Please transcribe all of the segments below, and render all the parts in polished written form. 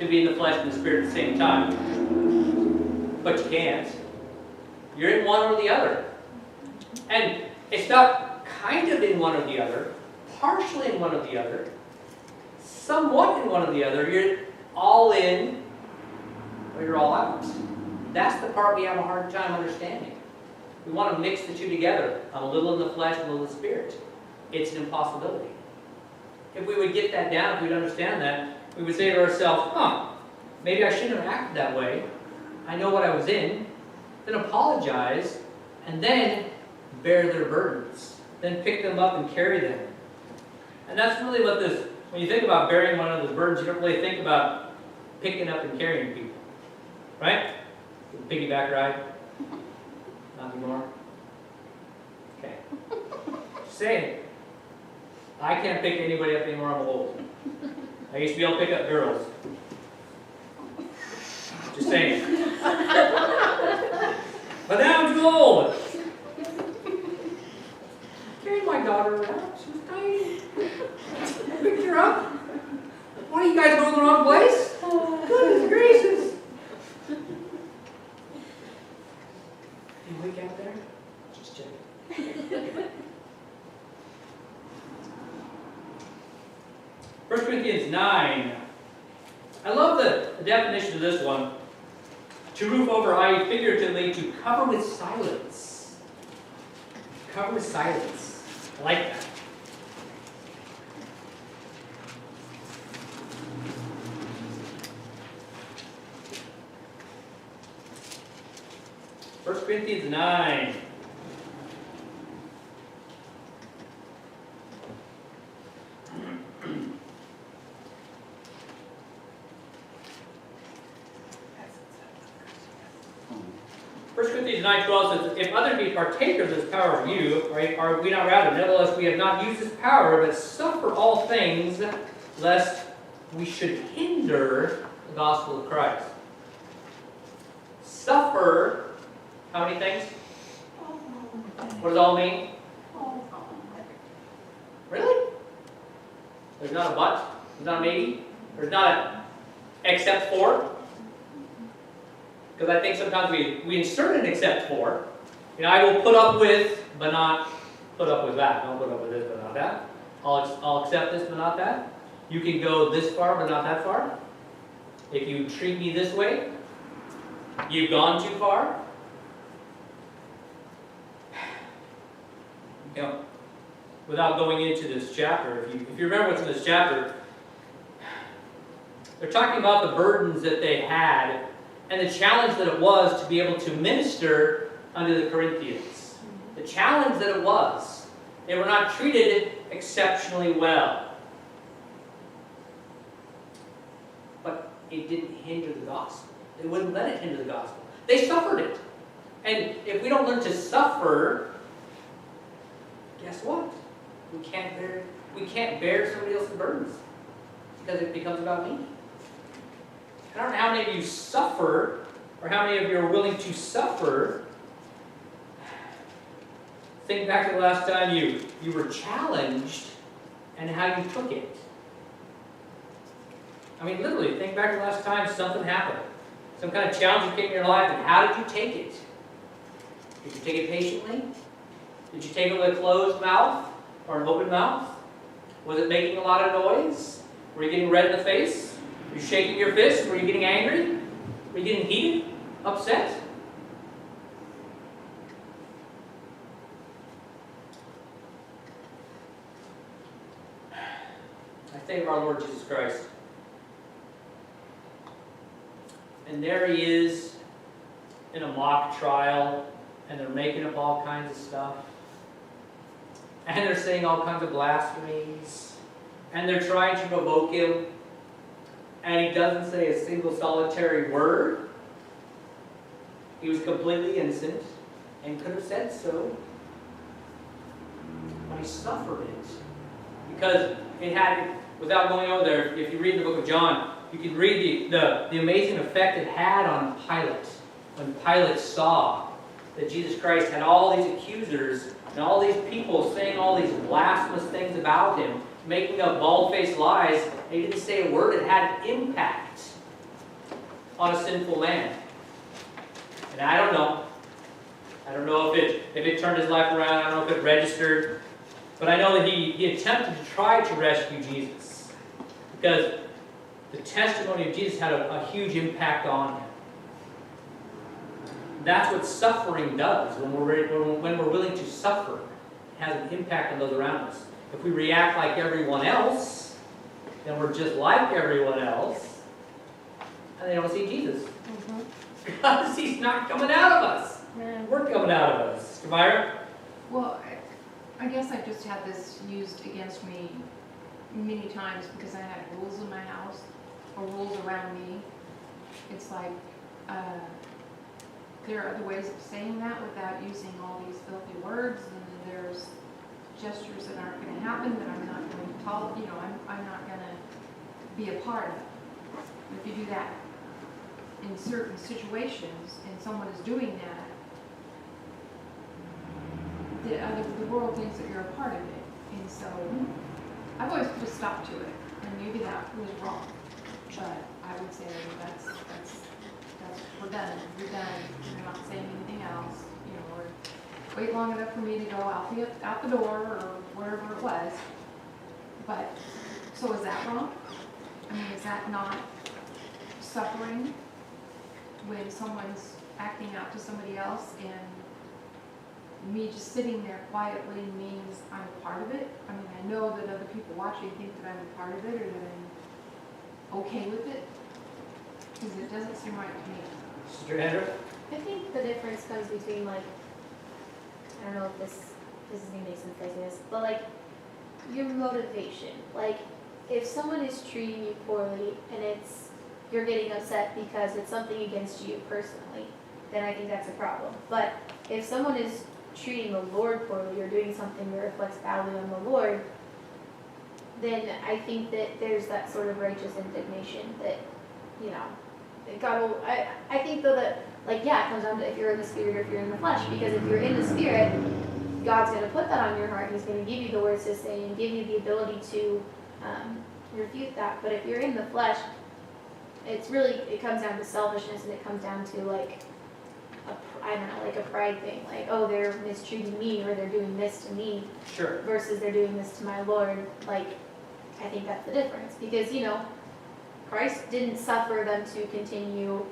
to be in the flesh and the spirit at the same time. But you can't. You're in one or the other. And it's not kind of in one or the other, partially in one or the other, somewhat in one or the other. You're all in, or you're all out. That's the part we have a hard time understanding. We want to mix the two together. I'm a little in the flesh, a little in the spirit. It's an impossibility. If we would get that down, if we'd understand that, we would say to ourselves, maybe I shouldn't have acted that way. I know what I was in. Then apologize, and then bear their burdens. Then pick them up and carry them. And that's really what this, when you think about bearing one another's burdens, you don't really think about picking up and carrying people. Right? Piggyback ride? Not anymore? Okay. Just saying. I can't pick anybody up anymore, I'm old. I used to be able to pick up girls. Just saying. But now I'm too old. Carried my daughter around. She was tiny. I picked her up. Why are you guys going the wrong place? Goodness gracious. You wake out there? Just check it. 1 Corinthians 9. I love the definition of this one. To roof over, i.e. figuratively, to cover with silence. Cover with silence. I like that. First Corinthians 9. First Corinthians 9:12 says, if others be partakers of this power of you, right, are we not rather? Nevertheless, we have not used this power, but suffer all things, lest we should hinder the gospel of Christ. Suffer, how many things? What does all mean? Really? There's not a but? There's not a maybe? There's not a except for? Because I think sometimes we insert an except for. I will put up with, but not put up with that. Don't put up with this, but not that. I'll accept this, but not that. You can go this far, but not that far. If you treat me this way, you've gone too far. Without going into this chapter, if you remember what's in this chapter, they're talking about the burdens that they had and the challenge that it was to be able to minister unto the Corinthians. The challenge that it was. They were not treated exceptionally well. But it didn't hinder the gospel. They wouldn't let it hinder the gospel. They suffered it. And if we don't learn to suffer, guess what? We can't bear somebody else's burdens. Because it becomes about me. I don't know how many of you suffer, or how many of you are willing to suffer. Think back to the last time you were challenged and how you took it. I mean, literally, think back to the last time something happened. Some kind of challenge came in your life, and how did you take it? Did you take it patiently? Did you take it with a closed mouth or an open mouth? Was it making a lot of noise? Were you getting red in the face? Were you shaking your fist? Were you getting angry? Were you getting heated? Upset? I think of our Lord Jesus Christ. And there he is in a mock trial, and they're making up all kinds of stuff. And they're saying all kinds of blasphemies. And they're trying to provoke him. And he doesn't say a single solitary word. He was completely innocent and could have said so. But he suffered it. Because it had, without going over there, if you read the book of John, you can read the amazing effect it had on Pilate. When Pilate saw that Jesus Christ had all these accusers and all these people saying all these blasphemous things about him, making up bald-faced lies, and he didn't say a word. It had impact. on a sinful land. And I don't know. I don't know if it turned his life around. I don't know if it registered. But I know that he attempted to try to rescue Jesus. Because the testimony of Jesus had a huge impact on him. That's what suffering does. When we're willing to suffer, it has an impact on those around us. If we react like everyone else, then we're just like everyone else, and they don't see Jesus. Because he's not coming out of us. We're coming out of us. Myra? Well, I guess I just had this used against me many times because I had rules in my house or rules around me. It's like there are other ways of saying that without using all these filthy words, and there's gestures that aren't going to happen that I'm not going to tolerate. I'm not going to be a part of. If you do that in certain situations and someone is doing that, the world thinks that you're a part of it. And so I've always put a stop to it. And maybe that was wrong. But I would say that's we're done. You're done. You're not saying anything else. Or wait long enough for me to go out the door or wherever it was. But so is that wrong? I mean, is that not suffering when someone's acting out to somebody else and me just sitting there quietly means I'm a part of it? I mean, I know that other people watching think that I'm a part of it or that I'm okay with it, because it doesn't seem right to me. Sister Andrew? I think the difference comes between, like, I don't know if this is going to make some craziness, but, like, your motivation. Like, if someone is treating you poorly and you're getting upset because it's something against you personally, then I think that's a problem. But if someone is treating the Lord poorly or doing something that reflects badly on the Lord, then I think that there's that sort of righteous indignation that, God will, I think though that, like, yeah, it comes down to if you're in the spirit or if you're in the flesh, because if you're in the spirit, God's going to put that on your heart. He's going to give you the words to say and give you the ability to refute that. But if you're in the flesh, it comes down to selfishness, and it comes down to, like, a pride thing. Like, oh, they're mistreating me, or they're doing this to me. Sure. Versus they're doing this to my Lord. Like, I think that's the difference. Because, Christ didn't suffer them to continue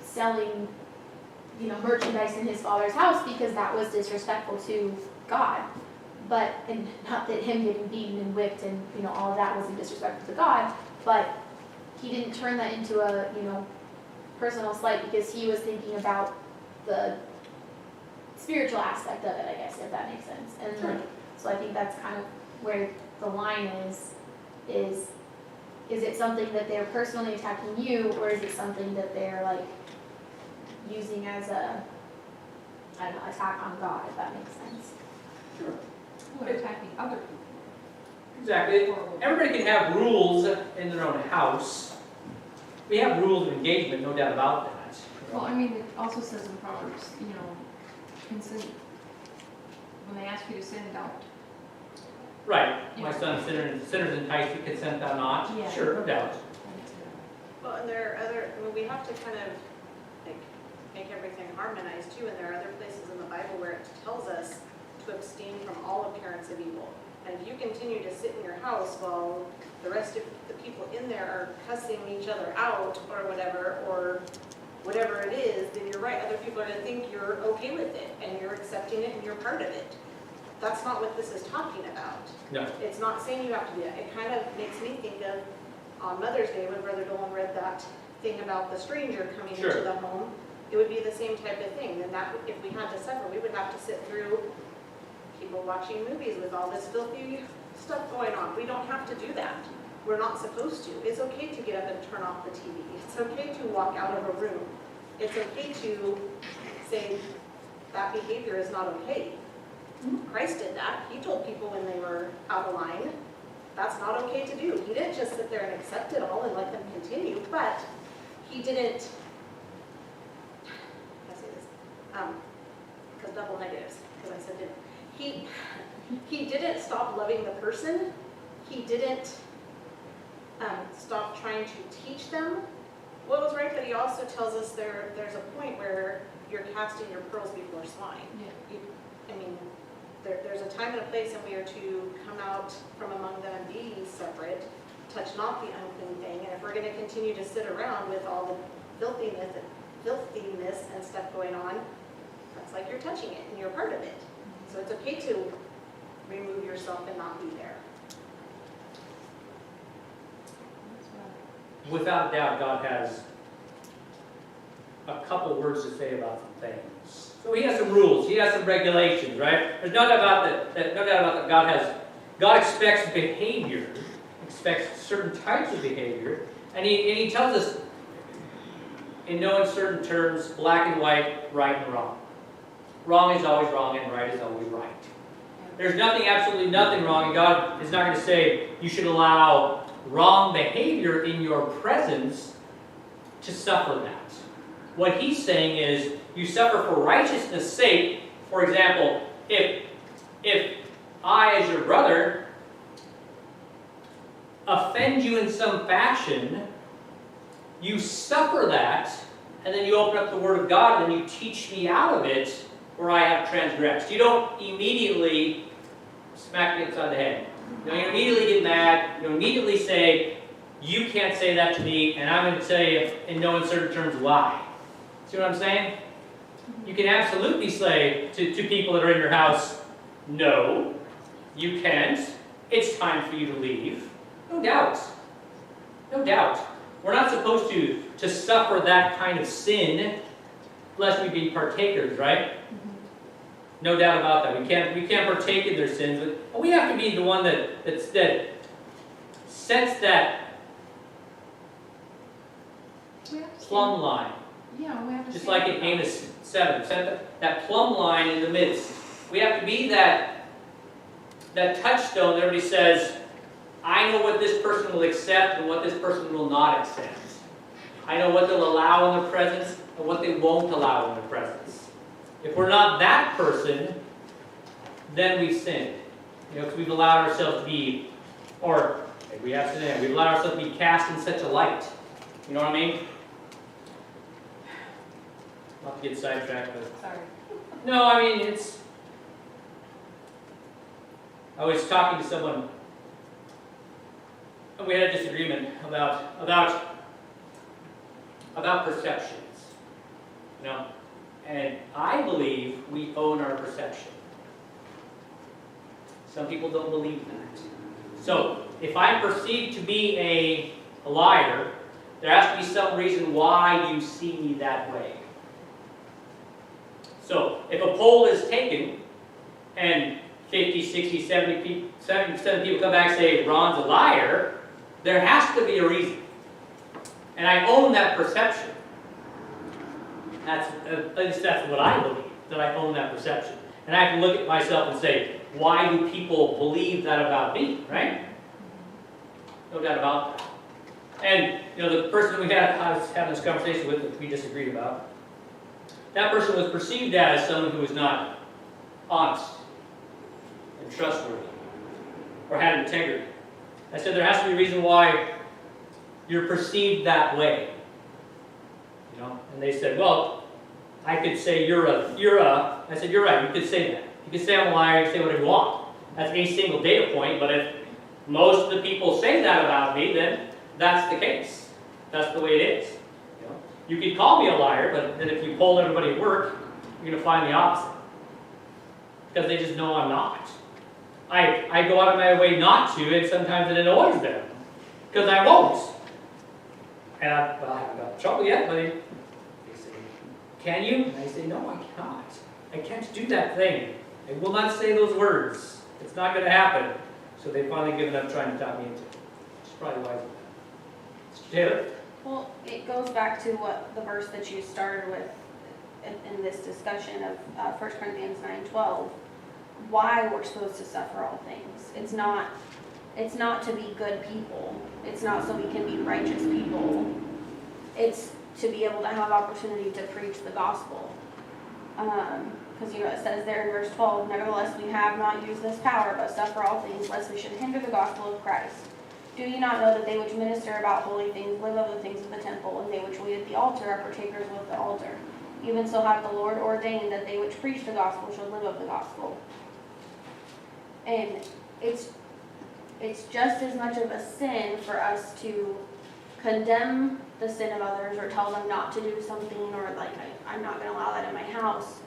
selling, merchandise in his Father's house because that was disrespectful to God. And not that him getting beaten and whipped and, all of that wasn't disrespectful to God, but he didn't turn that into a, personal slight because he was thinking about the spiritual aspect of it, I guess, if that makes sense. And sure. So I think that's kind of where the line is it something that they're personally attacking you, or is it something that they're, like, using as attack on God, if that makes sense? Sure. Or attacking other people. Exactly. Everybody can have rules in their own house. We have rules of engagement, no doubt about that. Well, I mean, it also says in Proverbs, consent. When they ask you to sin, don't. Right. My Yeah. son, sinners entice you, consent thou not. Yeah. Sure, no doubt. Well, and there are we have to kind of, like, make everything harmonized too, and there are other places in the Bible where it tells us to abstain from all appearance of evil. And if you continue to sit in your house while the rest of the people in there are cussing each other out or whatever it is, then you're right, other people are going to think you're okay with it and you're accepting it and you're part of it. That's not what this is talking about. No. It's not saying you have to do that. It kind of makes me think of on Mother's Day when Brother Dolan read that thing about the stranger coming Sure. into the home. It would be the same type of thing. And that, if we had to suffer, we would have to sit through people watching movies with all this filthy stuff going on. We don't have to do that. We're not supposed to. It's okay to get up and turn off the TV. It's okay to walk out of a room. It's okay to say that behavior is not okay. Christ did that. He told people when they were out of line, that's not okay to do. He didn't just sit there and accept it all and let them continue, but he didn't, I say this, because double negatives, because I said didn't. He didn't stop loving the person. He didn't stop trying to teach them Well, it was right, but he also tells us there's a point where you're casting your pearls before swine. Yeah. I mean, there's a time and a place, and we are to come out from among them, be separate, touch not the unclean thing. And if we're going to continue to sit around with all the filthiness and stuff going on, that's like you're touching it and you're part of it. So it's okay to remove yourself and not be there. That's right. Without a doubt, God has a couple words to say about some things. So he has some rules, he has some regulations, right? There's no doubt about that. No doubt about that. God expects behavior, expects certain types of behavior, and he tells us in no uncertain terms, black and white, right and wrong. Wrong is always wrong, and right is always right. There's nothing, absolutely nothing wrong, and God is not going to say you should allow wrong behavior in your presence to suffer that. What he's saying is, you suffer for righteousness' sake. For example, if I, as your brother, offend you in some fashion, you suffer that, and then you open up the Word of God, and you teach me out of it, where I have transgressed. You don't immediately smack me upside the head. You don't immediately get mad. You don't immediately say, you can't say that to me, and I'm going to tell you in no uncertain terms why. See what I'm saying? You can absolutely say to people that are in your house, no, you can't. It's time for you to leave. No doubt. No doubt. We're not supposed to suffer that kind of sin lest we be partakers, right? No doubt about that. We can't partake in their sins, but we have to be the one that sets that We have to plumb line. Yeah, we have to Just stand like in up. Amos 7, set that plumb line in the midst. We have to be that touchstone that everybody says, I know what this person will accept and what this person will not accept. I know what they'll allow in their presence and what they won't allow in their presence. If we're not that person, then we've sinned. Because we've allowed ourselves to be, or if we have sinned, we've allowed ourselves to be cast in such a light. You know what I mean? Not to get sidetracked, but Sorry. no, I mean I was talking to someone, and we had a disagreement about perceptions. You know, and I believe we own our perception. Some people don't believe that. So if I'm perceived to be a liar, there has to be some reason why you see me that way. So if a poll is taken and 50, 60, 70% of people come back and say Ron's a liar, there has to be a reason. And I own that perception. At least that's what I believe, that I own that perception. And I have to look at myself and say, why do people believe that about me, right? No doubt about that. And, the person I was having this conversation with, that we disagreed about, that person was perceived as someone who was not honest and trustworthy or had integrity. I said there has to be a reason why you're perceived that way. And they said, well, I could say I said, you're right, you could say that. You could say I'm a liar, you can say whatever you want. That's a single data point, but if most of the people say that about me, then that's the case. That's the way it is. You could call me a liar, but then if you poll everybody at work, you're going to find the opposite. Because they just know I'm not. I go out of my way not to, and sometimes it annoys them. Because I won't. And I haven't got in trouble yet, but they say, can you? And I say, no, I cannot. I can't do that thing. I will not say those words. It's not going to happen. So they finally given up trying to talk me into it. Which is probably wise of them. Mr. Taylor? Well, it goes back to what the verse that you started with in this discussion of 1 Corinthians 9:12. Why we're supposed to suffer all things. It's not to be good people. It's not so we can be righteous people. It's to be able to have opportunity to preach the gospel. Because it says there in verse 12, nevertheless we have not used this power, but suffer all things, lest we should hinder the gospel of Christ. Do you not know that they which minister about holy things live of the things of the temple, and they which the altar are partakers with the altar. Even so hath the Lord ordained that they which preach the gospel should live of the gospel. And it's just as much of a sin for us to condemn the sin of others or tell them not to do something, or like, I'm not going to allow that in my house,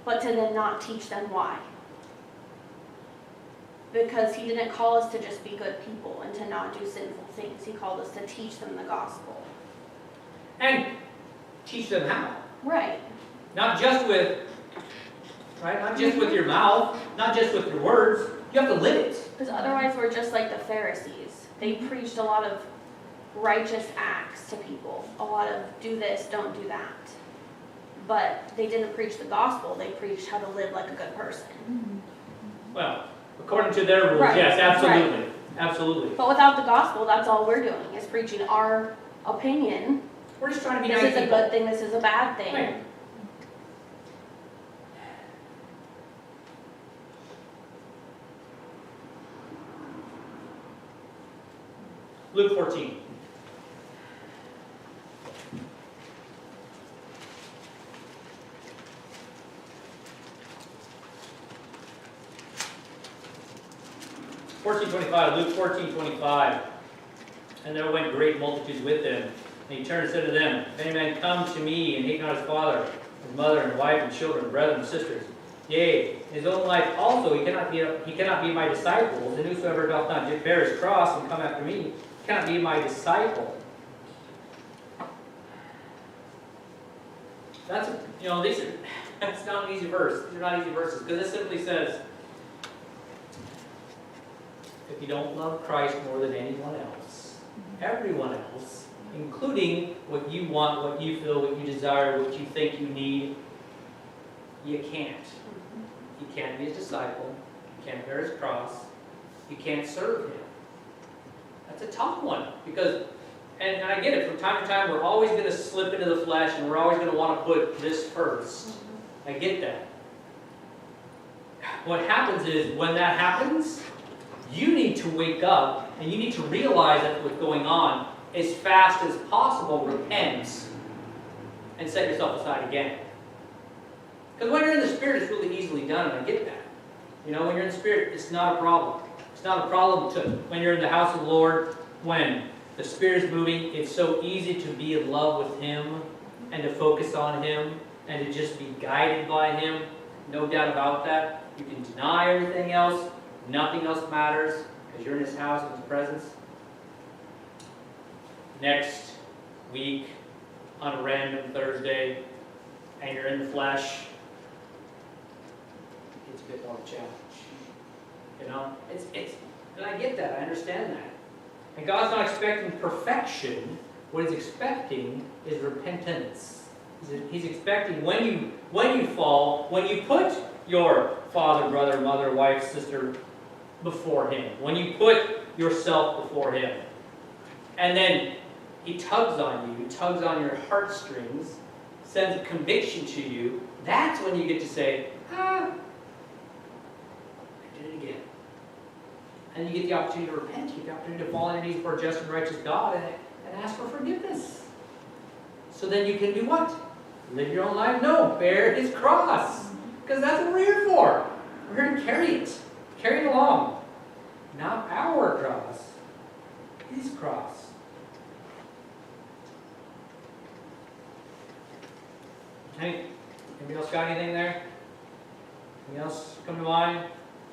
but to then not teach them why. Because he didn't call us to just be good people and to not do sinful things. He called us to teach them the gospel. And teach them how. Right. Not just with, right? Not just with your mouth, not just with your words. You have to live it. Because otherwise we're just like the Pharisees. They preached a lot of righteous acts to people. A lot of do this, don't do that. But they didn't preach the gospel. They preached how to live like a good person. Well, according to their rules, Right, yes, absolutely. right. Absolutely. But without the gospel, that's all we're doing, is preaching our opinion. We're just trying to be This nice is a people. good thing, this is a bad thing. Right. Luke 14. Luke 14:25. And there went great multitudes with him. And he turned and said to them, If any man come to me and hate not his father, his mother, and wife, and children, brethren, and sisters, yea, his own life also, he cannot be my disciples. And whosoever doth not bear his cross and come after me, cannot be my disciple. That's, that's not an easy verse. These are not easy verses, because it simply says, if you don't love Christ more than anyone else, everyone else, including what you want, what you feel, what you desire, what you think you need, you can't. You can't be his disciple. You can't bear his cross. You can't serve him. That's a tough one, because, and I get it, from time to time we're always going to slip into the flesh and we're always going to want to put this first. I get that. What happens is, when that happens, you need to wake up and you need to realize that what's going on as fast as possible, repent, and set yourself aside again. Because when you're in the Spirit, it's really easily done, and I get that. When you're in the Spirit, it's not a problem. It's not a problem when you're in the house of the Lord, when the Spirit is moving, it's so easy to be in love with Him and to focus on Him and to just be guided by Him. No doubt about that. You can deny everything else. Nothing else matters because you're in His house, in His presence. Next week, on a random Thursday, and you're in the flesh, it's a bit more of a challenge. And I get that. I understand that. And God's not expecting perfection. What He's expecting is repentance. He's expecting when you fall, when you put your father, brother, mother, wife, sister before Him, when you put yourself before Him, and then He tugs on you, tugs on your heartstrings, sends a conviction to you, that's when you get to say, I did it again. And you get the opportunity to repent, you get the opportunity to fall on your knees before a just and righteous God and ask for forgiveness. So then you can do what? Live your own life? No, bear His cross. Because that's what we're here for. We're here to carry it. Carry it along. Not our cross. His cross. Anybody else got anything there? Anything else come to mind?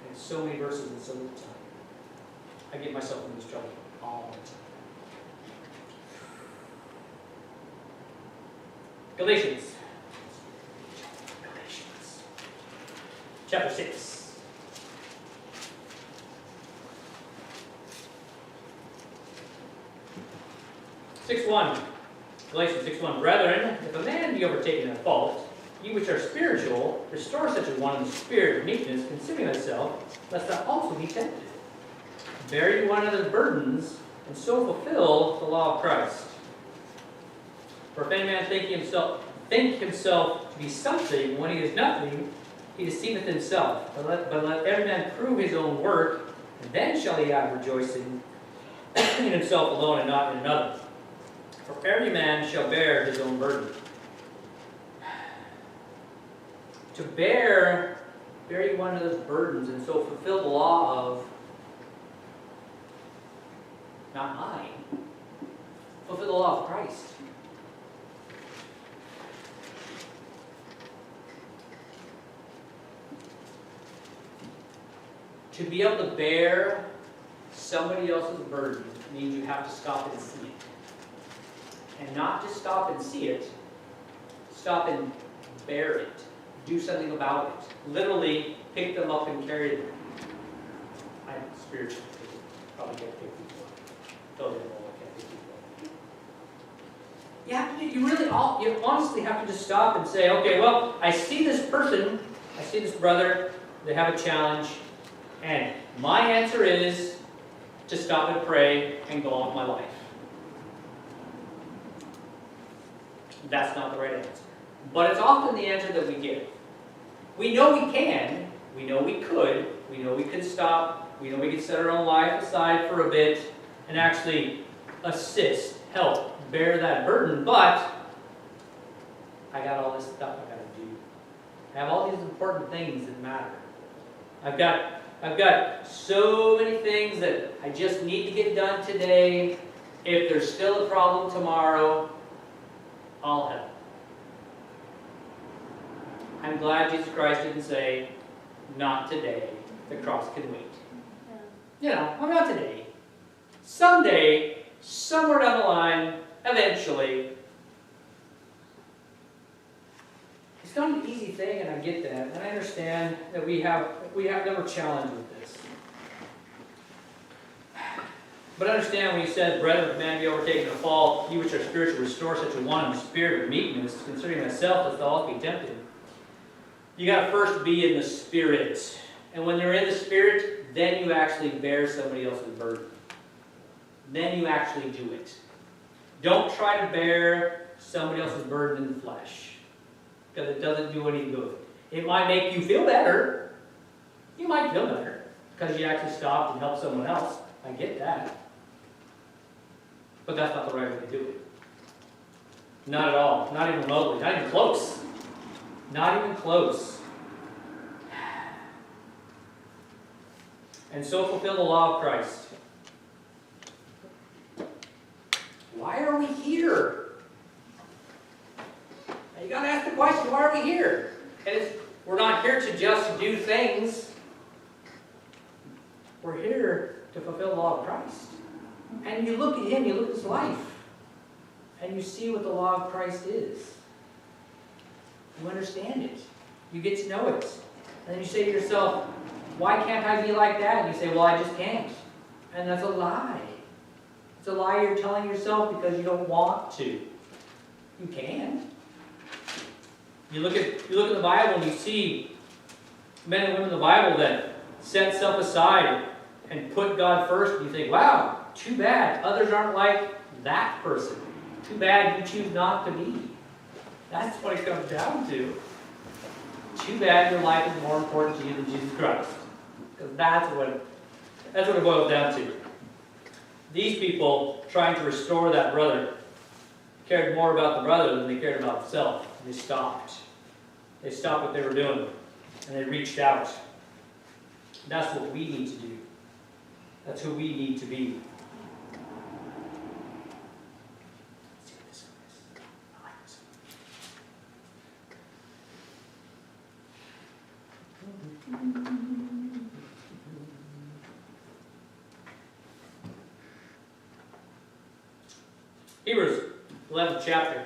There's so many verses in so little time. I get myself in this trouble all the time. Galatians. Chapter 6. Galatians 6:1. Brethren, if a man be overtaken in a fault, ye which are spiritual, restore such a one in the spirit of meekness, considering thyself, lest thou also be tempted. Bear ye one another's burdens, and so fulfill the law of Christ. For if any man think himself to be something when he is nothing, he deceiveth himself. But let every man prove his own work, and then shall he have rejoicing in himself alone and not in another. For every man shall bear his own burden. To bear very one of those burdens and so fulfill the law of, not mine, fulfill the law of Christ. To be able to bear somebody else's burden means you have to stop and see it. And not just stop and see it, stop and bear it. Do something about it. Literally pick them up and carry them. I'm spiritual. Probably can't pick people up. Those are all I can't pick people up. Yeah, you honestly have to just stop and say, okay, well, I see this person, I see this brother, they have a challenge, and my answer is to stop and pray and go on with my life. That's not the right answer. But it's often the answer that we give. We know we can, we know we could stop, we know we could set our own life aside for a bit and actually assist, help, bear that burden, but I got all this stuff I got to do. I have all these important things that matter. I've got so many things that I just need to get done today. If there's still a problem tomorrow, I'll help. I'm glad Jesus Christ didn't say, not today, the cross can wait. Well, not today. Someday, somewhere down the line, eventually. It's not an easy thing, and I get that, and I understand that we have never challenged with this. But understand when he says, brethren, if man be overtaken in a fault, you which are spiritual, restore such a one in the spirit of meekness, considering thyself, lest thou also be tempted. You got to first be in the Spirit. And when you're in the Spirit, then you actually bear somebody else's burden. Then you actually do it. Don't try to bear somebody else's burden in the flesh, because it doesn't do any good. It might make you feel better. You might feel better because you actually stopped and helped someone else. I get that. But that's not the right way to do it. Not at all. Not even remotely. Not even close. Not even close. And so fulfill the law of Christ. Why are we here? Now you got to ask the question, why are we here? And we're not here to just do things. We're here to fulfill the law of Christ. And you look at him, you look at his life, and you see what the law of Christ is. You understand it. You get to know it. And then you say to yourself, why can't I be like that? And you say, well, I just can't. And that's a lie. It's a lie you're telling yourself because you don't want to. You can. You look at the Bible and you see men and women in the Bible that set self aside and put God first. And you think, wow, too bad. Others aren't like that person. Too bad you choose not to be. That's what it comes down to. Too bad your life is more important to you than Jesus Christ. Because that's what it boils down to. These people trying to restore that brother cared more about the brother than they cared about themselves. They stopped. They stopped what they were doing. And they reached out. That's what we need to do. That's who we need to be. Hebrews 11th chapter.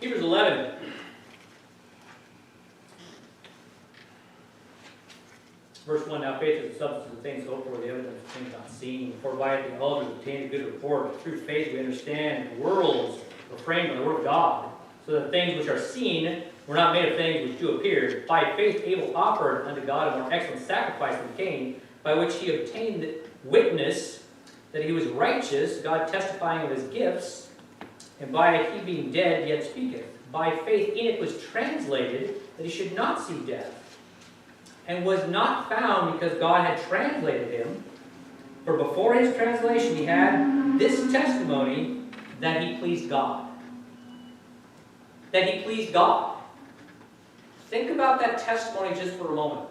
Hebrews 11. Verse 1, now faith is the substance of things hoped for, the evidence of things not seen. For by it the elders obtained a good report. Through faith we understand the worlds were framed by the word of God, so that things which are seen were not made of things which do appear. By faith Abel offered unto God a more excellent sacrifice than Cain, by which he obtained witness that he was righteous, God testifying of his gifts, and by he being dead yet speaketh. By faith Enoch was translated, that he should not see death, and was not found because God had translated him. For before his translation he had this testimony, that he pleased God. That he pleased God. Think about that testimony just for a moment.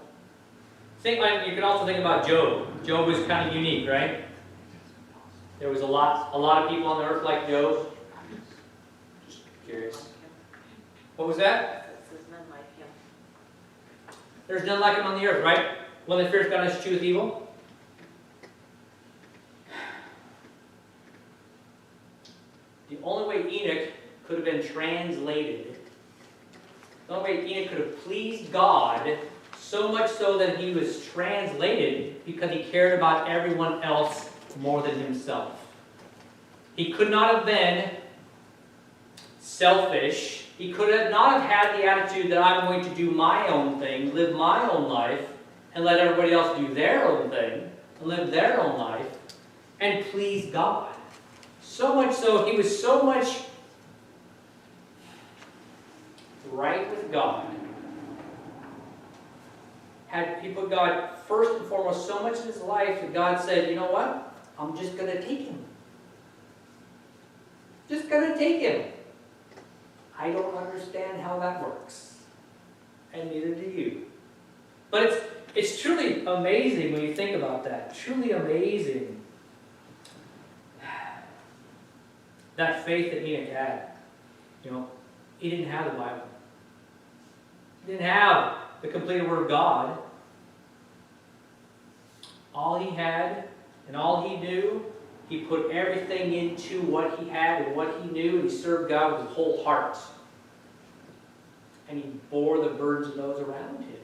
You can also think about Job. Job was kind of unique, right? There was a lot of people on the earth like Job. Just curious. What was that? There's none like him. There's none like him on the earth, right? One that fears God and eschews evil. The only way Enoch could have been translated, the only way Enoch could have pleased God, so much so that he was translated because he cared about everyone else more than himself. He could not have been selfish. He could not have had the attitude that I'm going to do my own thing, live my own life, and let everybody else do their own thing, and live their own life, and please God. So much so, he was so much right with God. He put God first and foremost so much in his life that God said, you know what? I'm just going to take him. Just going to take him. I don't understand how that works. And neither do you. But it's truly amazing when you think about that. Truly amazing. That faith that Enoch had. You know, he didn't have the Bible. He didn't have the completed Word of God. All he had and all he knew, he put everything into what he had and what he knew, and he served God with his whole heart. And he bore the burdens of those around him.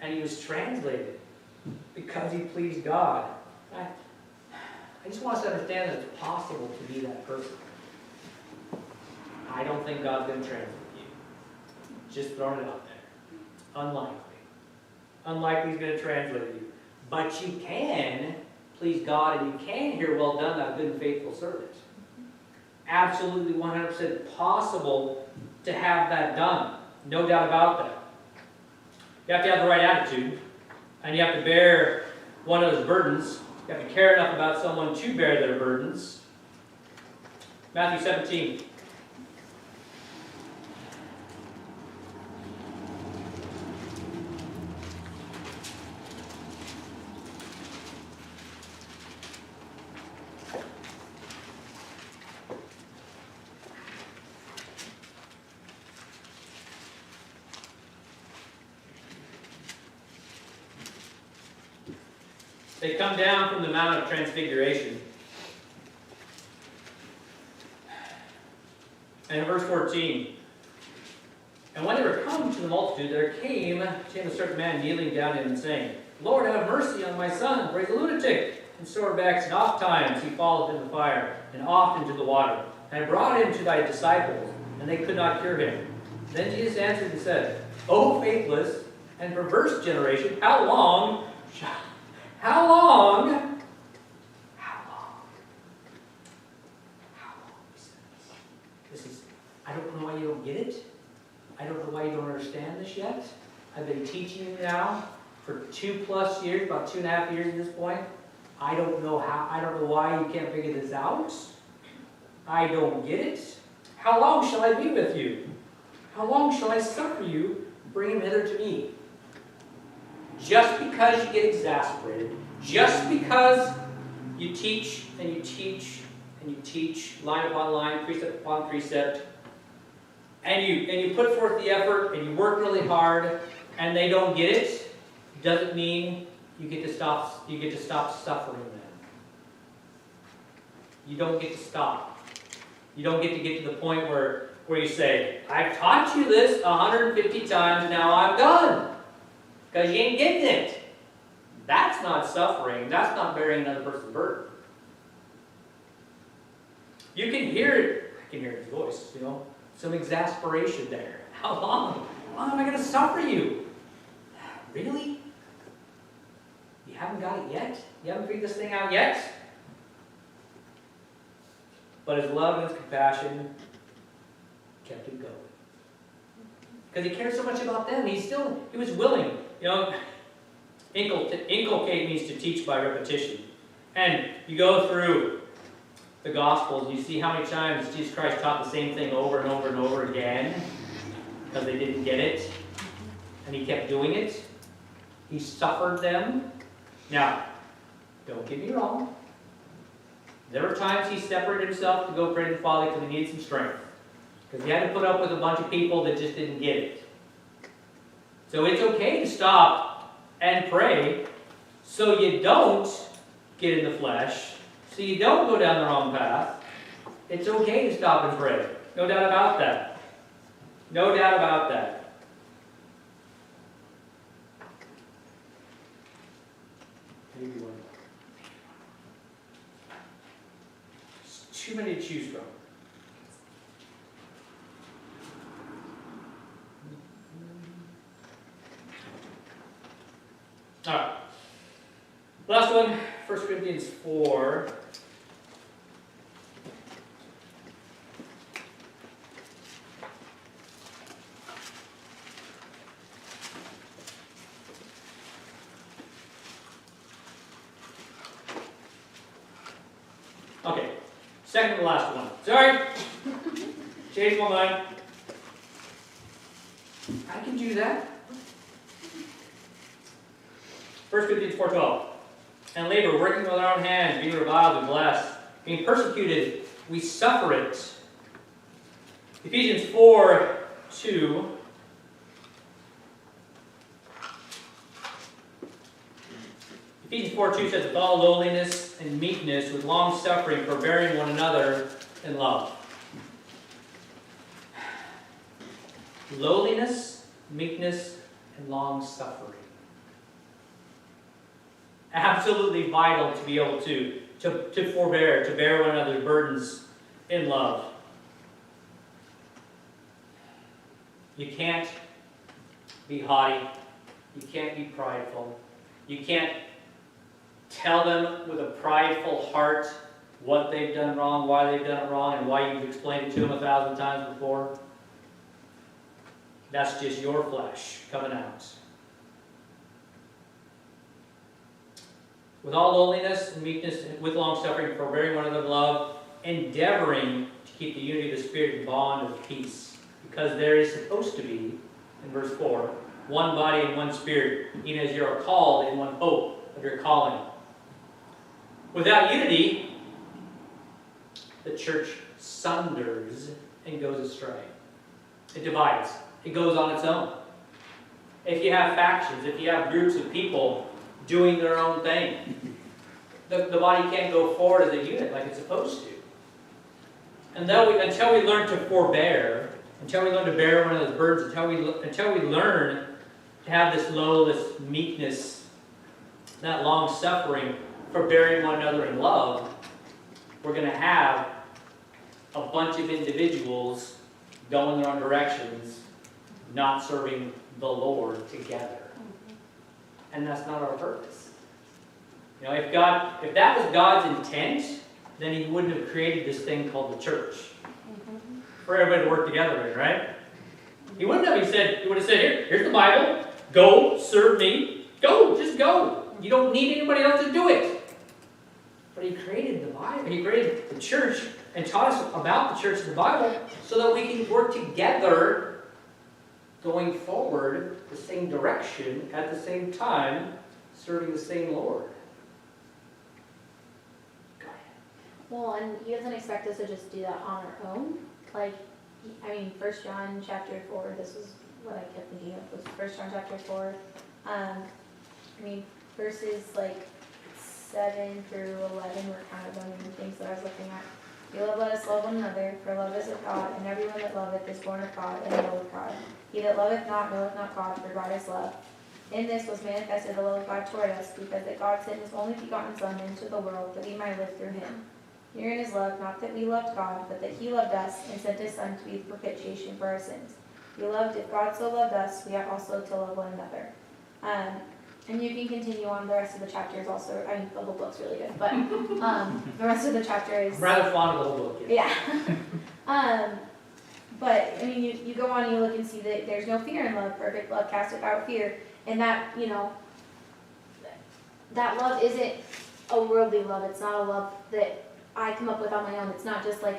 And he was translated because he pleased God. I just want us to understand that it's possible to be that person. I don't think God's going to translate you. Just throwing it out there. Unlikely. Unlikely he's going to translate you. But you can please God, and you can hear, well done, thou good and faithful servant. Absolutely 100% possible to have that done. No doubt about that. You have to have the right attitude, and you have to bear one of those burdens. You have to care enough about someone to bear their burdens. Matthew 17. They come down from the Mount of Transfiguration. And in verse 14, and when they were come to the multitude, there came to him a certain man kneeling down to him and saying, Lord, have mercy on my son, for he's a lunatic, and sore vexed, and oft times he falleth in the fire, and oft into the water. And I brought him to thy disciples, and they could not cure him. Then Jesus answered and said, O faithless and perverse generation, how long, he says, I don't know why you don't get it. I don't know why you don't understand this yet. I've been teaching you now for 2+ years, about 2.5 years at this point. I don't know why you can't figure this out. I don't get it. How long shall I be with you? How long shall I suffer you? Bring him hither to me. Just because you get exasperated, just because you teach and you teach and you teach line upon line, precept upon precept, and you put forth the effort and you work really hard and they don't get it, doesn't mean you get to stop suffering them. You don't get to stop. You don't get to the point where you say, I've taught you this 150 times, now I'm done. Because you ain't getting it. That's not suffering. That's not bearing another person's burden. You can hear it. I can hear his voice, some exasperation there. How long? How long am I going to suffer you? Really? You haven't got it yet? You haven't figured this thing out yet? But his love and his compassion kept him going. Because he cared so much about them. He was willing. You know, inculcate means to teach by repetition. And you go through the Gospels, and you see how many times Jesus Christ taught the same thing over and over and over again because they didn't get it. And he kept doing it. He suffered them. Now, don't get me wrong. There were times he separated himself to go pray to the Father because he needed some strength. Because he had to put up with a bunch of people that just didn't get it. So it's okay to stop and pray so you don't get in the flesh, so you don't go down the wrong path. It's okay to stop and pray. No doubt about that. No doubt about that. Maybe one. It's too many to choose from. All right. Last one, 1 Corinthians 4. Okay, second to last one. Sorry, changed my mind. I can do that. 1 Corinthians 4:12. And labor, working with our own hands, being reviled and blessed. Being persecuted, we suffer it. Ephesians 4:2. Ephesians 4:2 says, with all lowliness and meekness, with long suffering, forbearing one another in love. Lowliness, meekness, and long suffering. Absolutely vital to be able to forbear, to bear one another's burdens in love. You can't be haughty. You can't be prideful. You can't tell them with a prideful heart what they've done wrong, why they've done it wrong, and why you've explained it to them 1,000 times before. That's just your flesh coming out. With all lowliness and meekness, with long suffering, forbearing one another in love, endeavoring to keep the unity of the Spirit in bond of peace. Because there is supposed to be, in verse 4, one body and one Spirit, even as you are called in one hope of your calling. Without unity, the church sunders and goes astray. It divides. It goes on its own. If you have factions, if you have groups of people doing their own thing, the body can't go forward as a unit like it's supposed to. And until we learn to forbear, until we learn to bear one of those burdens, until we learn to have this lowliness, meekness, that long suffering, forbearing one another in love, we're going to have a bunch of individuals going their own directions, not serving the Lord together. And that's not our purpose. You know, if that was God's intent, then He wouldn't have created this thing called the church for everybody to work together in, right? He wouldn't have. He would have said, here's the Bible. Go serve me. Go, just go. You don't need anybody else to do it. But He created the Bible. He created the church and taught us about the church and the Bible so that we can work together, going forward the same direction at the same time, serving the same Lord. Go ahead. Well, and He doesn't expect us to just do that on our own. Like, 1 John chapter 4, this was what I kept thinking of, was 1 John chapter 4. Verses 7 through 11 were kind of one of the things that I was looking at. Beloved, let us love one another, for love is of God, and everyone that loveth is born of God, and knoweth God. He that loveth not knoweth not God, for God is love. In this was manifested the love of God toward us, because that God sent His only begotten Son into the world, that we might live through Him. Herein is love, not that we loved God, but that He loved us, and sent His Son to be the propitiation for our sins. Beloved, if God so loved us, we ought also to love one another. And you can continue on, the rest of the chapter is also, I mean, the whole book's really good, but, the rest of the chapter is. I'm rather fond of the whole book, yeah. Yeah. But, I mean, you go on and you look and see that there's no fear in love, perfect love casteth out fear, and that, you know, that love isn't a worldly love, it's not a love that I come up with on my own, it's not just like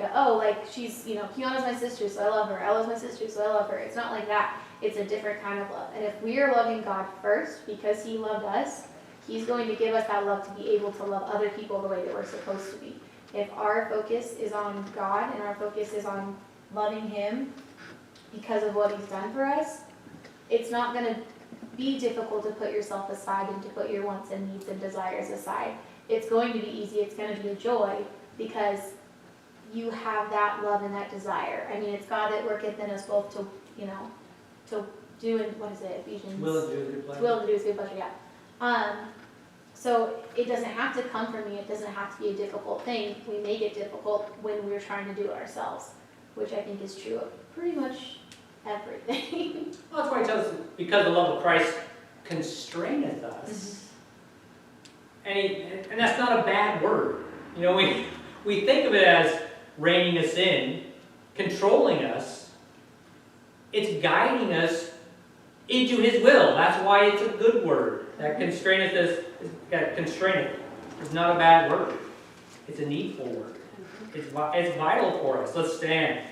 she's, you know, Kiona's my sister, so I love her, Ella's my sister, so I love her, it's not like that, it's a different kind of love, and if we are loving God first, because He loved us, He's going to give us that love to be able to love other people the way that we're supposed to be. If our focus is on God, and our focus is on loving Him, because of what He's done for us, it's not going to be difficult to put yourself aside and to put your wants and needs and desires aside. It's going to be easy, it's going to be a joy, because you have that love and that desire. I mean, it's God that worketh in us both to, you know, to do, and what is it, Ephesians? Will and do is good To pleasure. will and do His good pleasure, yeah. So it doesn't have to come from me, it doesn't have to be a difficult thing. We make it difficult when we're trying to do it ourselves, which I think is true of pretty much everything. Well, that's why it tells us, because the love of Christ constraineth us. And that's not a bad word. You know, we think of it as reining us in, controlling us. It's guiding us into His will. That's why it's a good word. That constraineth us, that constraineth is not a bad word. It's a needful word. It's vital for us. Let's stand.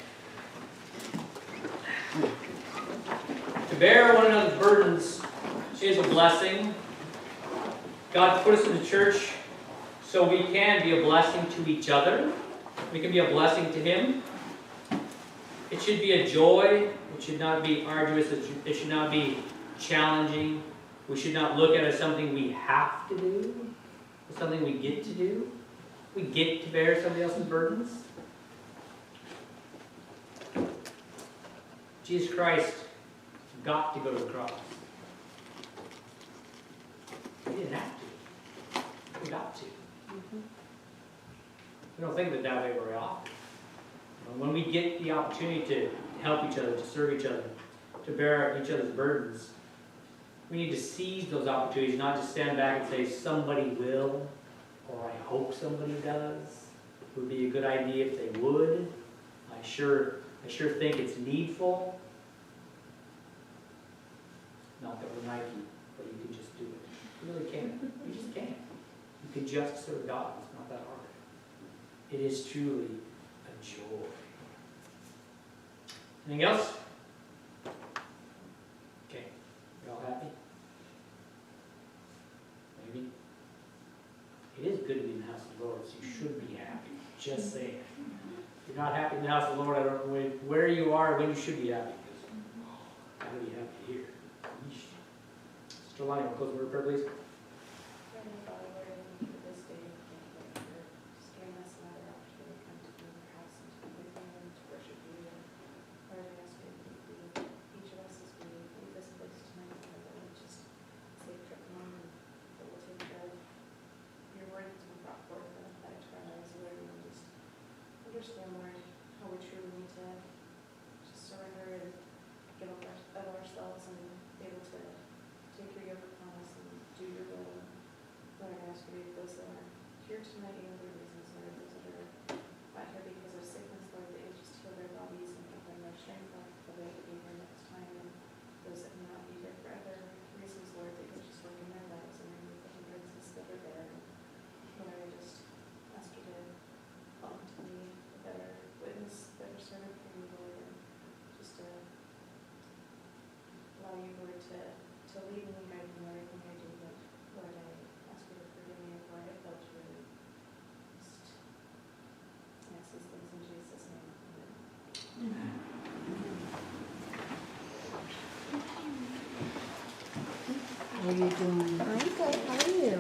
To bear one another's burdens is a blessing. God put us in the church so we can be a blessing to each other. We can be a blessing to Him. It should be a joy. It should not be arduous. It should not be challenging. We should not look at it as something we have to do, as something we get to do. We get to bear somebody else's burdens. Jesus Christ got to go to the cross. He didn't have to. We got to. We don't think of it that way very often. When we get the opportunity to help each other, to serve each other, to bear each other's burdens, we need to seize those opportunities, not just stand back and say, somebody will, or I hope somebody does. It would be a good idea if they would. I sure think it's needful. Not that we're Nike, but you can just do it. You really can. You just can. You can just serve God. It's not that hard. It is truly a joy. Anything else? Okay. You all happy? Maybe. It is good to be in the house of the Lord, so you should be happy. Just saying. If you're not happy in the house of the Lord, I don't know where you are, when you should be happy. Because I would be happy here. Sister Lonnie, will close the word of prayer, please? Heavenly Father, Lord, I thank you for this day. Thank you, Lord, for just giving us another opportunity to come to your house and to be with you and to worship you. And Lord, I ask you to be each of us as we leave this place tonight, Lord, that we just safe trip home and that we'll take care of your word that's been brought forth and apply it to our lives, Lord, and we'll just understand, Lord, how we truly need to just surrender and give up of ourselves and be able to take your yoke upon us and do your will. Lord, I ask you to be those that are here tonight and other reasons, Lord, those that are not here because of sickness, Lord, that you just heal their bodies and give them their strength, Lord, that they will be here next time, and those that may not be here for other reasons, Lord, that you just work in their lives and remove the hindrances that are there. And Lord, I just ask you to help me to be a better witness, better servant for you, Lord, and just to allow you, Lord, to lead me and guide me in everything I do. But Lord, I ask you to forgive me of where I felt you, and just ask these things in Jesus' name. Amen. How are you doing? I'm good, how are you?